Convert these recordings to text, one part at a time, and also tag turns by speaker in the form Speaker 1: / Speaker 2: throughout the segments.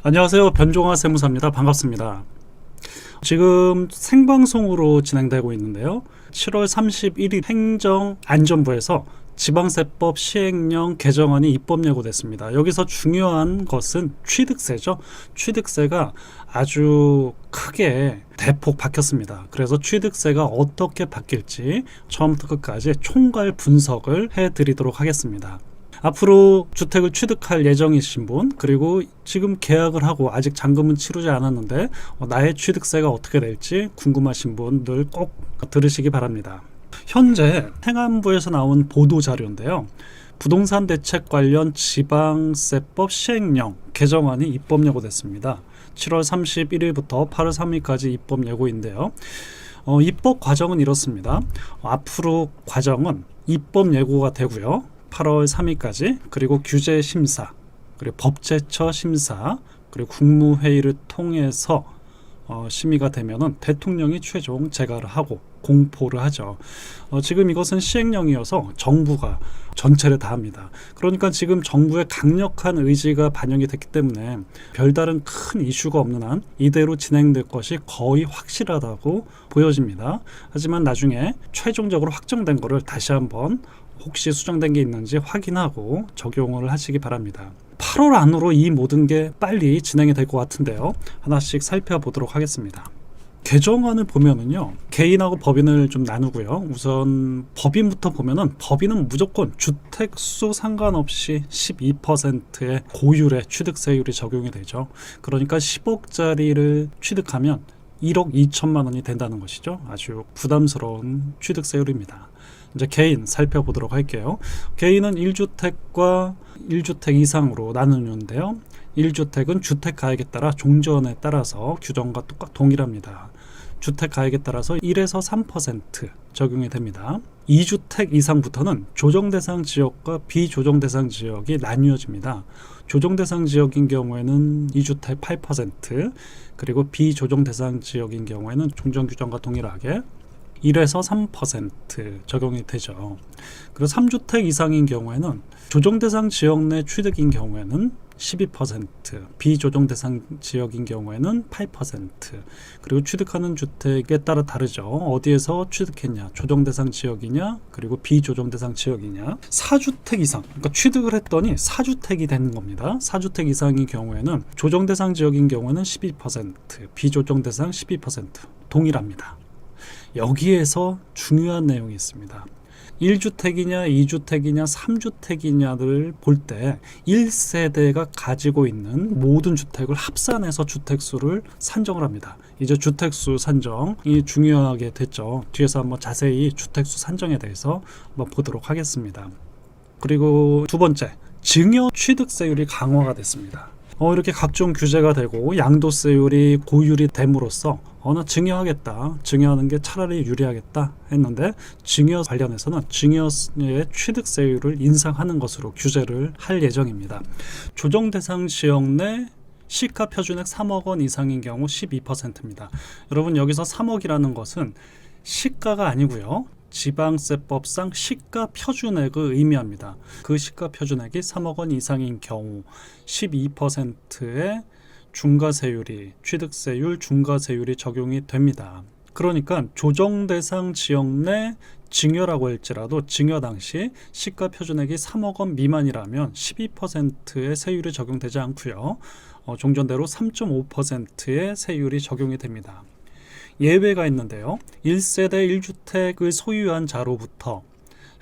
Speaker 1: 안녕하세요. 변종화 세무사입니다. 반갑습니다. 지금 생방송으로 진행되고 있는데요. 7월 31일 행정안전부에서 지방세법 시행령 개정안이 입법 예고됐습니다. 여기서 중요한 것은 취득세죠. 취득세가 아주 크게 대폭 바뀌었습니다. 그래서 취득세가 어떻게 바뀔지 처음부터 끝까지 총괄 분석을 해드리도록 하겠습니다. 앞으로 주택을 취득할 예정이신 분, 그리고 지금 계약을 하고 아직 잔금은 치르지 않았는데 나의 취득세가 어떻게 될지 궁금하신 분들 꼭 들으시기 바랍니다. 현재 행안부에서 나온 보도 자료인데요. 부동산 대책 관련 지방세법 시행령 개정안이 입법 예고됐습니다. 7월 31일부터 8월 3일까지 입법 예고인데요. 입법 과정은 이렇습니다. 앞으로 과정은 입법 예고가 되고요. 8월 3일까지, 그리고 규제 심사, 그리고 법제처 심사, 그리고 국무회의를 통해서 심의가 되면은 대통령이 최종 재가를 하고 공포를 하죠. 지금 이것은 시행령이어서 정부가 전체를 다 합니다. 그러니까 지금 정부의 강력한 의지가 반영이 됐기 때문에 별다른 큰 이슈가 없는 한 이대로 진행될 것이 거의 확실하다고 보여집니다. 하지만 나중에 최종적으로 확정된 거를 다시 한번 혹시 수정된 게 있는지 확인하고 적용을 하시기 바랍니다. 8월 안으로 이 모든 게 빨리 진행이 될 것 같은데요. 하나씩 살펴보도록 하겠습니다. 개정안을 보면은요, 개인하고 법인을 좀 나누고요. 우선 법인부터 보면은, 법인은 무조건 주택수 상관없이 12%의 고율의 취득세율이 적용이 되죠. 그러니까 10억짜리를 취득하면 1억 2천만 원이 된다는 것이죠. 아주 부담스러운 취득세율입니다. 이제 개인 살펴보도록 할게요. 개인은 1주택과 1주택 이상으로 나누는데요. 1주택은 주택가액에 따라 종전에 따라서 규정과 동일합니다. 주택가액에 따라서 1에서 3% 적용이 됩니다. 2주택 이상부터는 조정대상 지역과 비조정대상 지역이 나뉘어집니다. 조정대상 지역인 경우에는 2주택 8%, 그리고 비조정대상 지역인 경우에는 종전규정과 동일하게 1에서 3% 적용이 되죠. 그리고 3주택 이상인 경우에는 조정대상 지역 내 취득인 경우에는 12%, 비조정대상 지역인 경우에는 8%, 그리고 취득하는 주택에 따라 다르죠. 어디에서 취득했냐, 조정대상 지역이냐, 그리고 비조정대상 지역이냐. 4주택 이상, 그러니까 취득을 했더니 4주택이 되는 겁니다. 4주택 이상인 경우에는 조정대상 지역인 경우에는 12%, 비조정대상 12% 동일합니다. 여기에서 중요한 내용이 있습니다. 1주택이냐 2주택이냐 3주택이냐를 볼 때 1세대가 가지고 있는 모든 주택을 합산해서 주택수를 산정을 합니다. 이제 주택수 산정이 중요하게 됐죠. 뒤에서 한번 자세히 주택수 산정에 대해서 한번 보도록 하겠습니다. 그리고 두 번째, 증여 취득세율이 강화가 됐습니다. 이렇게 각종 규제가 되고 양도세율이 고율이 됨으로써 나 증여하겠다, 증여하는 게 차라리 유리하겠다 했는데, 증여 관련해서는 증여의 취득세율을 인상하는 것으로 규제를 할 예정입니다. 조정대상 지역 내 시가 표준액 3억 원 이상인 경우 12%입니다. 여러분, 여기서 3억이라는 것은 시가가 아니고요, 지방세법상 시가 표준액을 의미합니다. 그 시가 표준액이 3억 원 이상인 경우 12%의 중과세율이, 취득세율 중과세율이 적용이 됩니다. 그러니까 조정대상 지역 내 증여라고 할지라도 증여 당시 시가 표준액이 3억 원 미만이라면 12%의 세율이 적용되지 않고요. 종전대로 3.5%의 세율이 적용이 됩니다. 예외가 있는데요. 1세대 1주택을 소유한 자로부터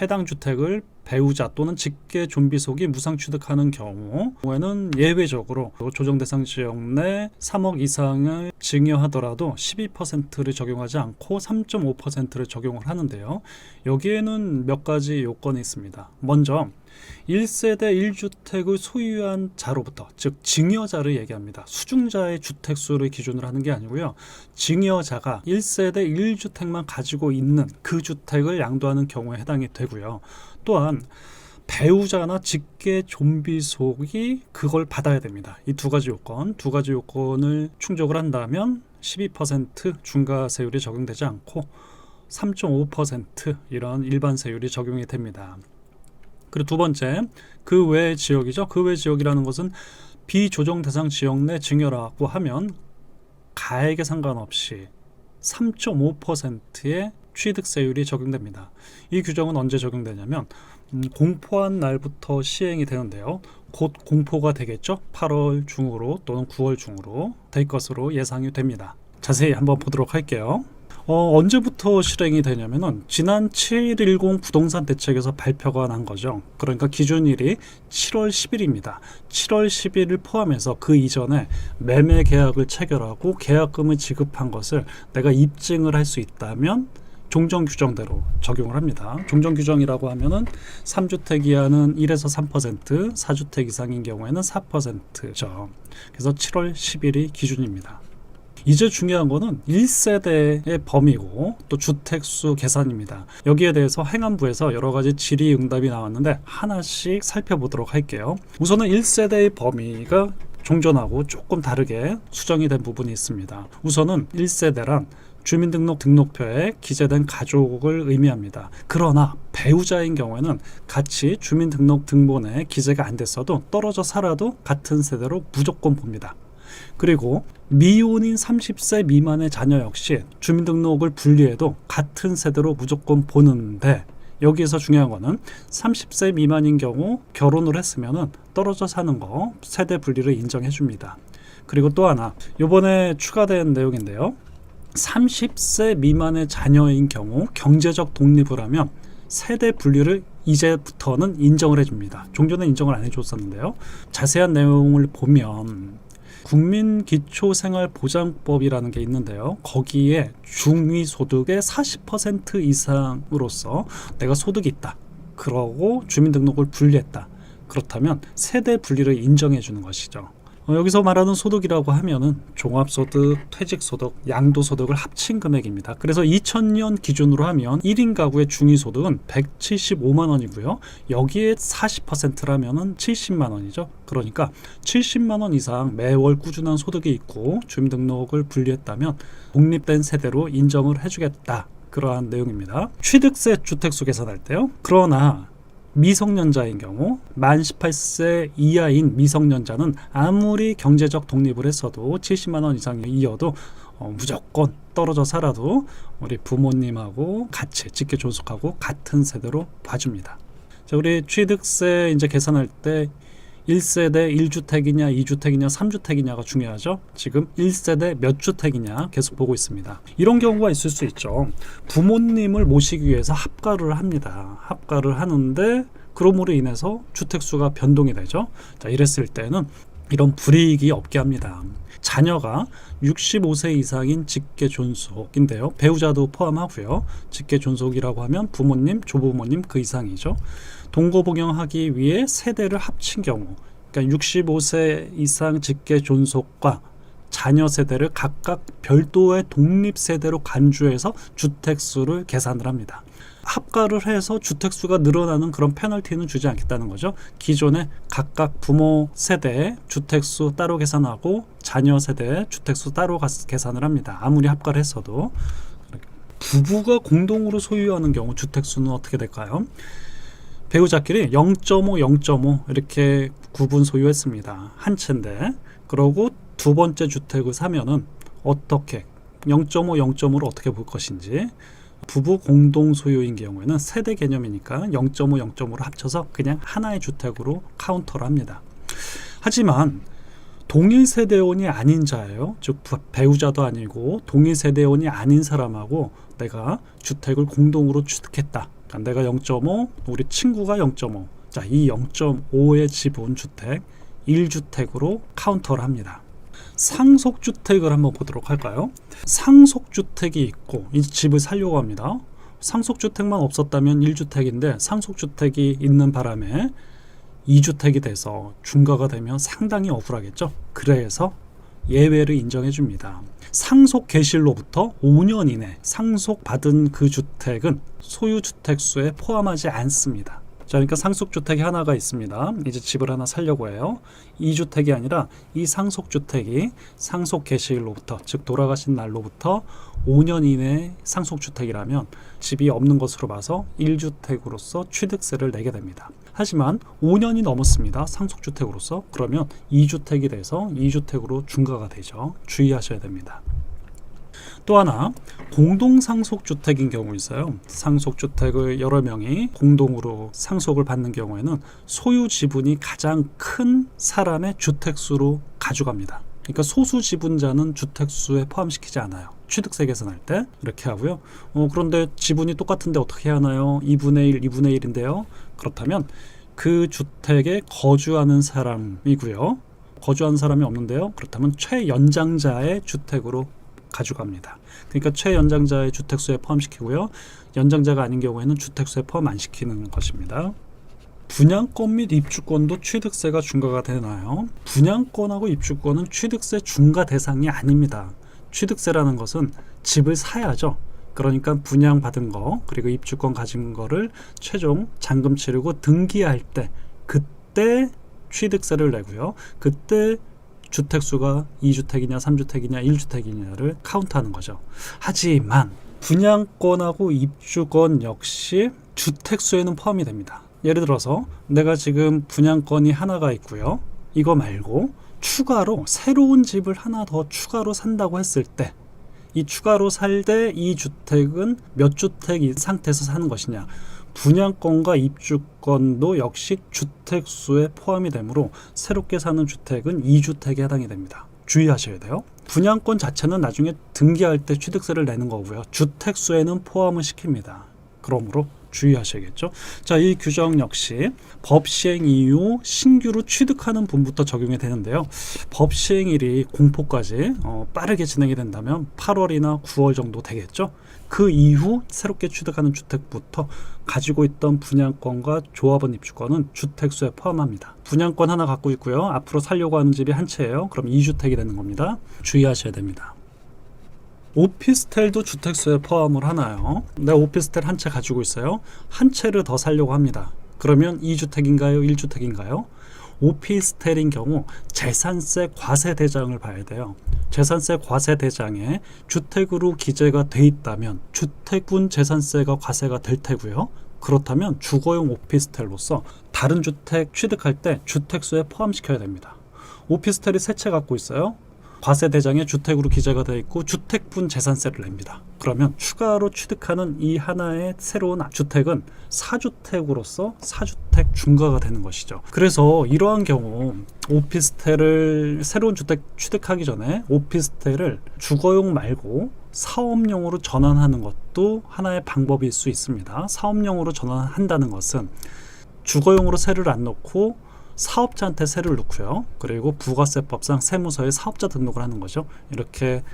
Speaker 1: 해당 주택을 배우자 또는 직계 존비속이 무상 취득하는 경우에는 예외적으로 조정대상 지역 내 3억 이상을 증여하더라도 12%를 적용하지 않고 3.5%를 적용을 하는데요. 여기에는 몇 가지 요건이 있습니다. 먼저 1세대 1주택을 소유한 자로부터, 즉 증여자를 얘기합니다. 수중자의 주택수를 기준으로 하는 게 아니고요. 증여자가 1세대 1주택만 가지고 있는 그 주택을 양도하는 경우에 해당이 되고요. 또한 배우자나 직계 존비속이 그걸 받아야 됩니다. 이 두 가지 요건을 충족을 한다면 12% 중과세율이 적용되지 않고 3.5% 이런 일반 세율이 적용이 됩니다. 그리고 두 번째, 그 외 지역이죠. 그 외 지역이라는 것은 비조정 대상 지역 내 증여라고 하면 가액에 상관없이 3.5%의 취득세율이 적용됩니다. 이 규정은 언제 적용되냐면 공포한 날부터 시행이 되는데요. 곧 공포가 되겠죠. 8월 중으로 또는 9월 중으로 될 것으로 예상이 됩니다. 자세히 한번 보도록 할게요. 언제부터 실행이 되냐면은 지난 7.10 부동산 대책에서 발표가 난 거죠. 그러니까 기준일이 7월 10일입니다. 7월 10일을 포함해서 그 이전에 매매 계약을 체결하고 계약금을 지급한 것을 내가 입증을 할 수 있다면 종전 규정대로 적용을 합니다. 종전 규정이라고 하면은 3주택 이하는 1에서 3%, 4주택 이상인 경우에는 4%죠. 그래서 7월 10일이 기준입니다. 이제 중요한 거는 1세대의 범위고 또 주택수 계산입니다. 여기에 대해서 행안부에서 여러 가지 질의응답이 나왔는데 하나씩 살펴보도록 할게요. 우선은 1세대의 범위가 종전하고 조금 다르게 수정이 된 부분이 있습니다. 우선은 1세대란 주민등록 등록표에 기재된 가족을 의미합니다. 그러나 배우자인 경우에는 같이 주민등록 등본에 기재가 안 됐어도 떨어져 살아도 같은 세대로 무조건 봅니다. 그리고 미혼인 30세 미만의 자녀 역시 주민등록을 분리해도 같은 세대로 무조건 보는데, 여기에서 중요한 거는 30세 미만인 경우 결혼을 했으면 떨어져 사는 거 세대 분리를 인정해 줍니다. 그리고 또 하나 이번에 추가된 내용인데요. 30세 미만의 자녀인 경우 경제적 독립을 하면 세대 분리를 이제부터는 인정을 해줍니다. 종전에 인정을 안 해줬었는데요. 자세한 내용을 보면 국민기초생활보장법이라는 게 있는데요. 거기에 중위소득의 40% 이상으로서 내가 소득이 있다, 그러고 주민등록을 분리했다, 그렇다면 세대 분리를 인정해 주는 것이죠. 여기서 말하는 소득이라고 하면은 종합소득, 퇴직소득, 양도소득을 합친 금액입니다. 그래서 2000년 기준으로 하면 1인 가구의 중위소득은 175만 원이고요. 여기에 40%라면은 70만 원이죠. 그러니까 70만 원 이상 매월 꾸준한 소득이 있고 주민등록을 분리했다면 독립된 세대로 인정을 해주겠다, 그러한 내용입니다. 취득세 주택수 계산할 때요. 그러나 미성년자인 경우 만 18세 이하인 미성년자는 아무리 경제적 독립을 했어도 70만 원 이상이어도 무조건 떨어져 살아도 우리 부모님하고 같이 직계 존속하고 같은 세대로 봐줍니다. 자, 우리 취득세 이제 계산할 때 1세대 1주택이냐 2주택이냐 3주택이냐가 중요하죠. 지금 1세대 몇 주택이냐 계속 보고 있습니다. 이런 경우가 있을 수 있죠. 부모님을 모시기 위해서 합가를 합니다. 합가를 하는데 그럼으로 인해서 주택수가 변동이 되죠. 자, 이랬을 때는 이런 불이익이 없게 합니다. 자녀가 65세 이상인 직계 존속인데요. 배우자도 포함하고요. 직계 존속이라고 하면 부모님, 조부모님 그 이상이죠. 동거복용하기 위해 세대를 합친 경우, 그러니까 65세 이상 직계 존속과 자녀 세대를 각각 별도의 독립 세대로 간주해서 주택수를 계산을 합니다. 합가를 해서 주택수가 늘어나는 그런 페널티는 주지 않겠다는 거죠. 기존에 각각 부모 세대의 주택수 따로 계산하고 자녀 세대의 주택수 따로 계산을 합니다. 아무리 합가를 했어도. 부부가 공동으로 소유하는 경우 주택수는 어떻게 될까요? 배우자끼리 0.5, 0.5 이렇게 구분 소유했습니다. 한 채인데, 그러고 두 번째 주택을 사면은 어떻게 0.5, 0.5로 어떻게 볼 것인지, 부부 공동 소유인 경우에는 세대 개념이니까 0.5, 0.5로 합쳐서 그냥 하나의 주택으로 카운터를 합니다. 하지만 동일 세대원이 아닌 자예요. 즉 배우자도 아니고 동일 세대원이 아닌 사람하고 내가 주택을 공동으로 취득했다. 그러니까 내가 0.5, 우리 친구가 0.5. 자, 이 0.5의 지분 주택 1주택으로 카운터를 합니다. 상속주택을 한번 보도록 할까요? 상속주택이 있고 이 집을 살려고 합니다. 상속주택만 없었다면 1주택인데 상속주택이 있는 바람에 2주택이 돼서 중과가 되면 상당히 억울하겠죠. 그래서 예외를 인정해 줍니다. 상속 개시로부터 5년 이내 상속받은 그 주택은 소유주택수에 포함하지 않습니다. 자, 그러니까 상속주택이 하나가 있습니다. 이제 집을 하나 살려고 해요. 2주택이 아니라 이 상속주택이 상속 개시일로부터, 즉 돌아가신 날로부터 5년 이내 상속주택이라면 집이 없는 것으로 봐서 1주택으로서 취득세를 내게 됩니다. 하지만 5년이 넘었습니다. 상속주택으로서. 그러면 2주택이 돼서 2주택으로 중과가 되죠. 주의하셔야 됩니다. 또 하나, 공동상속주택인 경우 있어요. 상속주택을 여러 명이 공동으로 상속을 받는 경우에는 소유 지분이 가장 큰 사람의 주택수로 가져갑니다. 그러니까 소수 지분자는 주택수에 포함시키지 않아요. 취득세 계산할 때 이렇게 하고요. 그런데 지분이 똑같은데 어떻게 하나요? 2분의 1, 2분의 1인데요. 그렇다면 그 주택에 거주하는 사람이고요. 거주하는 사람이 없는데요. 그렇다면 최연장자의 주택으로 가져갑니다. 그러니까 최연장자의 주택수에 포함시키고요. 연장자가 아닌 경우에는 주택수에 포함 안 시키는 것입니다. 분양권 및 입주권도 취득세가 중과가 되나요? 분양권하고 입주권은 취득세 중과 대상이 아닙니다. 취득세라는 것은 집을 사야죠. 그러니까 분양받은 거 그리고 입주권 가진 거를 최종 잔금 치르고 등기할 때 그때 취득세를 내고요. 그때 주택수가 2주택이냐 3주택이냐 1주택이냐를 카운트하는 거죠. 하지만 분양권하고 입주권 역시 주택수에는 포함이 됩니다. 예를 들어서 내가 지금 분양권이 하나가 있고요. 이거 말고 추가로 새로운 집을 하나 더 추가로 산다고 했을 때 이 추가로 살 때 이 주택은 몇 주택 이 상태에서 사는 것이냐. 분양권과 입주권도 역시 주택수에 포함이 되므로 새롭게 사는 주택은 2주택에 해당이 됩니다. 주의하셔야 돼요. 분양권 자체는 나중에 등기할 때 취득세를 내는 거고요. 주택수에는 포함을 시킵니다. 그러므로 주의하셔야겠죠. 자, 이 규정 역시 법 시행 이후 신규로 취득하는 분부터 적용이 되는데요. 법 시행일이 공포까지 빠르게 진행이 된다면 8월이나 9월 정도 되겠죠. 그 이후 새롭게 취득하는 주택부터 가지고 있던 분양권과 조합원 입주권은 주택수에 포함합니다. 분양권 하나 갖고 있고요. 앞으로 살려고 하는 집이 한 채예요. 그럼 2주택이 되는 겁니다. 주의하셔야 됩니다. 오피스텔도 주택수에 포함을 하나요? 내가 오피스텔 한 채 가지고 있어요. 한 채를 더 살려고 합니다. 그러면 2주택인가요? 1주택인가요? 오피스텔인 경우 재산세 과세대장을 봐야 돼요. 재산세 과세대장에 주택으로 기재가 돼 있다면 주택분 재산세가 과세가 될 테고요. 그렇다면 주거용 오피스텔로서 다른 주택 취득할 때 주택수에 포함시켜야 됩니다. 오피스텔이 세 채 갖고 있어요. 과세대장에 주택으로 기재가 되어 있고 주택분 재산세를 냅니다. 그러면 추가로 취득하는 이 하나의 새로운 주택은 4주택으로서 4주택 중과가 되는 것이죠. 그래서 이러한 경우 오피스텔을 새로운 주택 취득하기 전에 오피스텔을 주거용 말고 사업용으로 전환하는 것도 하나의 방법일 수 있습니다. 사업용으로 전환한다는 것은 주거용으로 세를 안 넣고 사업자한테 세를 넣고요. 그리고 부가세법상 세무서에 사업자 등록을 하는 거죠. 이렇게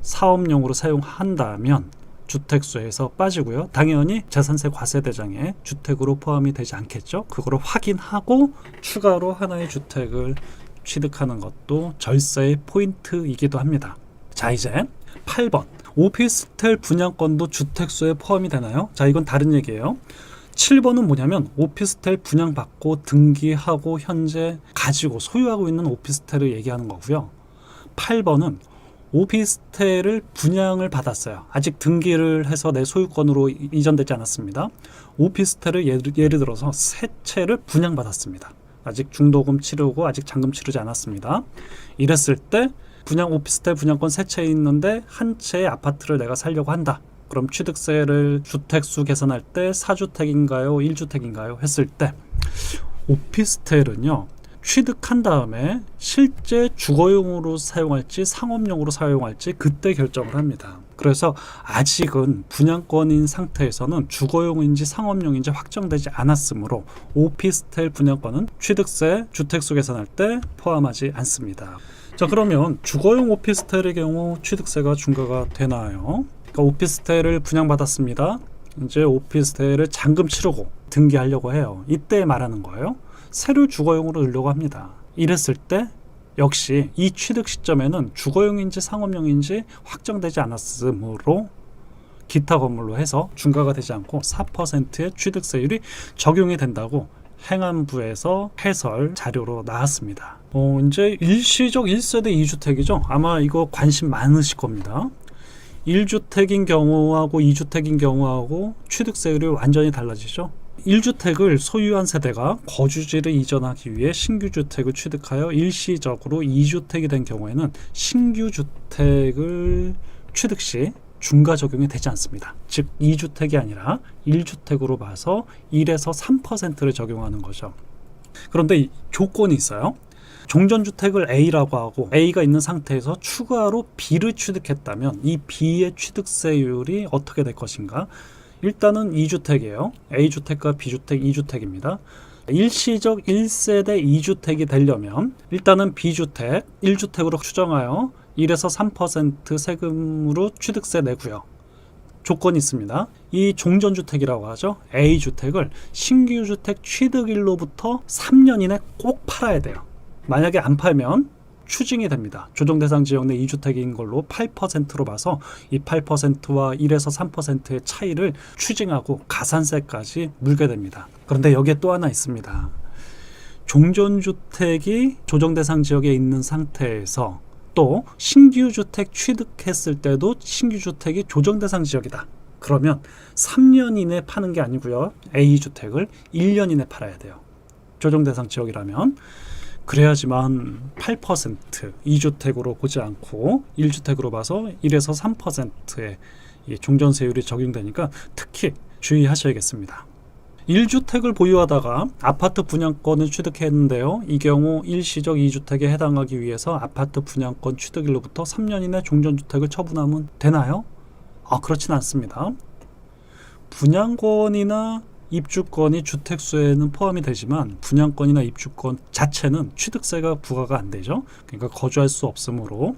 Speaker 1: 사업용으로 사용한다면 주택수에서 빠지고요. 당연히 재산세 과세대장에 주택으로 포함이 되지 않겠죠. 그거를 확인하고 추가로 하나의 주택을 취득하는 것도 절세의 포인트이기도 합니다. 자, 이제 8번 오피스텔 분양권도 주택수에 포함이 되나요? 자, 이건 다른 얘기예요. 7번은 뭐냐면 오피스텔 분양받고 등기하고 현재 가지고 소유하고 있는 오피스텔을 얘기하는 거고요. 8번은 오피스텔을 분양을 받았어요. 아직 등기를 해서 내 소유권으로 이전되지 않았습니다. 오피스텔을 예를 들어서 세 채를 분양받았습니다. 아직 중도금 치르고 아직 잔금 치르지 않았습니다. 이랬을 때 오피스텔 분양권 세 채 있는데 한 채의 아파트를 내가 살려고 한다. 그럼 취득세를 주택수 계산할 때 4주택인가요? 1주택인가요? 했을 때 오피스텔은요. 취득한 다음에 실제 주거용으로 사용할지 상업용으로 사용할지 그때 결정을 합니다. 그래서 아직은 분양권인 상태에서는 주거용인지 상업용인지 확정되지 않았으므로 오피스텔 분양권은 취득세, 주택수 계산할 때 포함하지 않습니다. 자, 그러면 주거용 오피스텔의 경우 취득세가 중과가 되나요? 오피스텔을 분양받았습니다. 이제 오피스텔을 잔금 치르고 등기하려고 해요. 이때 말하는 거예요. 새로 주거용으로 넣으려고 합니다. 이랬을 때 역시 이 취득 시점에는 주거용인지 상업용인지 확정되지 않았으므로 기타 건물로 해서 중과가 되지 않고 4%의 취득세율이 적용이 된다고 행안부에서 해설 자료로 나왔습니다. 이제 일시적 1세대 2주택이죠. 아마 이거 관심 많으실 겁니다. 1주택인 경우하고 2주택인 경우하고 취득세율이 완전히 달라지죠. 1주택을 소유한 세대가 거주지를 이전하기 위해 신규 주택을 취득하여 일시적으로 2주택이 된 경우에는 신규 주택을 취득 시 중과 적용이 되지 않습니다. 즉 2주택이 아니라 1주택으로 봐서 1에서 3%를 적용하는 거죠. 그런데 조건이 있어요. 종전주택을 A라고 하고 A가 있는 상태에서 추가로 B를 취득했다면 이 B의 취득세율이 어떻게 될 것인가? 일단은 2주택이에요. A주택과 B주택 2주택입니다. 일시적 1세대 2주택이 되려면 일단은 B주택 1주택으로 추정하여 1에서 3% 세금으로 취득세 내고요. 조건이 있습니다. 이 종전주택이라고 하죠. A주택을 신규주택 취득일로부터 3년 이내 꼭 팔아야 돼요. 만약에 안 팔면 추징이 됩니다. 조정대상 지역 내 2주택인 걸로 8%로 봐서 이 8%와 1에서 3%의 차이를 추징하고 가산세까지 물게 됩니다. 그런데 여기에 또 하나 있습니다. 종전주택이 조정대상 지역에 있는 상태에서 또 신규주택 취득했을 때도 신규주택이 조정대상 지역이다. 그러면 3년 이내 파는 게 아니고요. A주택을 1년 이내 팔아야 돼요. 조정대상 지역이라면. 그래야지만 8% 2주택으로 보지 않고 1주택으로 봐서 1에서 3%의 종전세율이 적용되니까 특히 주의하셔야겠습니다. 1주택을 보유하다가 아파트 분양권을 취득했는데요. 이 경우 일시적 2주택에 해당하기 위해서 아파트 분양권 취득일로부터 3년 이내 종전주택을 처분하면 되나요? 그렇진 않습니다. 분양권이나 입주권이 주택수에는 포함이 되지만 분양권이나 입주권 자체는 취득세가 부과가 안 되죠. 그러니까 거주할 수 없으므로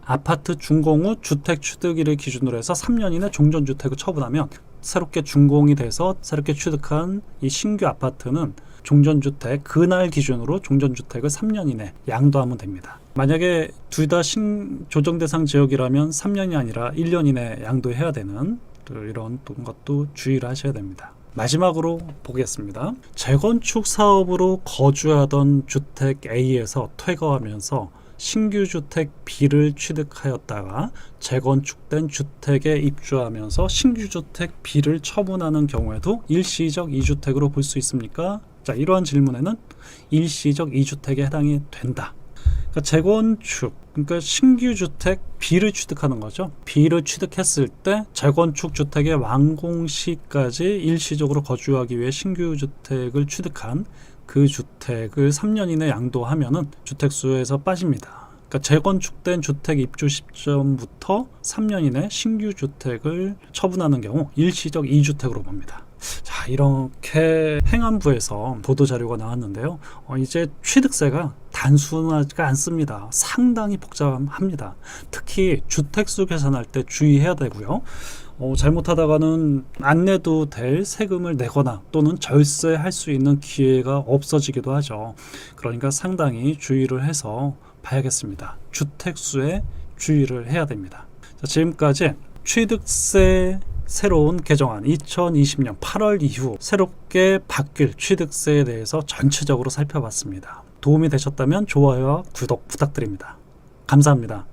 Speaker 1: 아파트 준공 후 주택 취득일을 기준으로 해서 3년 이내 종전주택을 처분하면 새롭게 준공이 돼서 새롭게 취득한 이 신규 아파트는 종전주택 그날 기준으로 종전주택을 3년 이내 양도하면 됩니다. 만약에 둘 다 조정대상 지역이라면 3년이 아니라 1년 이내 양도해야 되는 이런 것도 주의를 하셔야 됩니다. 마지막으로 보겠습니다. 재건축 사업으로 거주하던 주택 A에서 퇴거하면서 신규 주택 B를 취득하였다가 재건축된 주택에 입주하면서 신규 주택 B를 처분하는 경우에도 일시적 2주택으로 볼 수 있습니까? 자, 이러한 질문에는 일시적 2주택에 해당이 된다. 그러니까 재건축, 그러니까 신규 주택 B를 취득하는 거죠. B를 취득했을 때 재건축 주택의 완공 시까지 일시적으로 거주하기 위해 신규 주택을 취득한 그 주택을 3년 이내 양도하면은 주택수에서 빠집니다. 그러니까 재건축된 주택 입주 시점부터 3년 이내 신규 주택을 처분하는 경우 일시적 2주택으로 봅니다. 자, 이렇게 행안부에서 보도자료가 나왔는데요. 이제 취득세가 단순하지가 않습니다. 상당히 복잡합니다. 특히 주택수 계산할 때 주의해야 되고요. 잘못하다가는 안 내도 될 세금을 내거나 또는 절세할 수 있는 기회가 없어지기도 하죠. 그러니까 상당히 주의를 해서 봐야겠습니다. 주택수에 주의를 해야 됩니다. 자, 지금까지 취득세 새로운 개정안 2020년 8월 이후 새롭게 바뀔 취득세에 대해서 전체적으로 살펴봤습니다. 도움이 되셨다면 좋아요와 구독 부탁드립니다. 감사합니다.